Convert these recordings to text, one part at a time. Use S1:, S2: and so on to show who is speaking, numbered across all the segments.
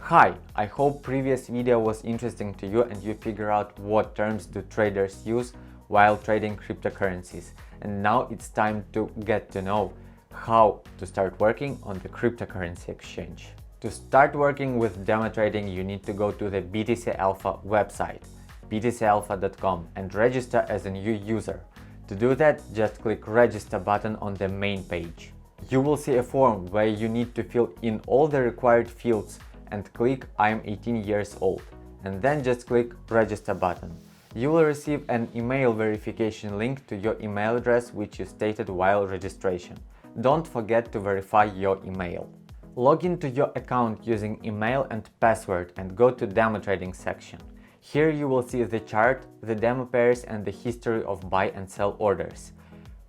S1: Hi, I hope previous video was interesting to you and you figure out what terms do traders use while trading cryptocurrencies. And now it's time to get to know how to start working on the cryptocurrency exchange. To start working with demo trading, you need to go to the BTC-Alpha website, btcalpha.com, and register as a new user. To do that, just click register button on the main page. You will see a form where you need to fill in all the required fields and click I'm 18 years old, and then just click register button. You will receive an email verification link to your email address which you stated while registration. Don't forget to verify your email. Log into your account using email and password and go to demo trading section. Here you will see the chart, the demo pairs and the history of buy and sell orders.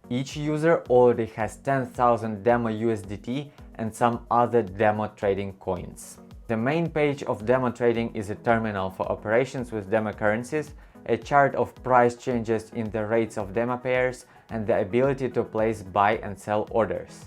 S1: Each user already has 10,000 demo USDT and some other demo trading coins. The main page of demo trading is a terminal for operations with demo currencies, a chart of price changes in the rates of demo pairs, and the ability to place buy and sell orders.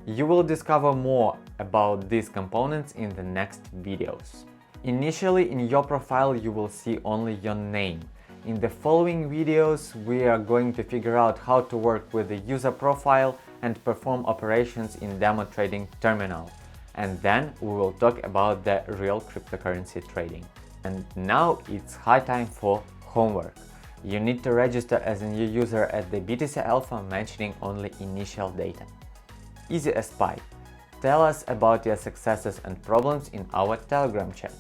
S1: You will discover more about these components in the next videos. Initially, in your profile you will see only your name. In the following videos we are going to figure out how to work with the user profile and perform operations in demo trading terminal. And then we will talk about the real cryptocurrency trading. And now it's high time for homework. You need to register as a new user at the BTC-Alpha, mentioning only initial data. Easy as pie. Tell us about your successes and problems in our Telegram chat.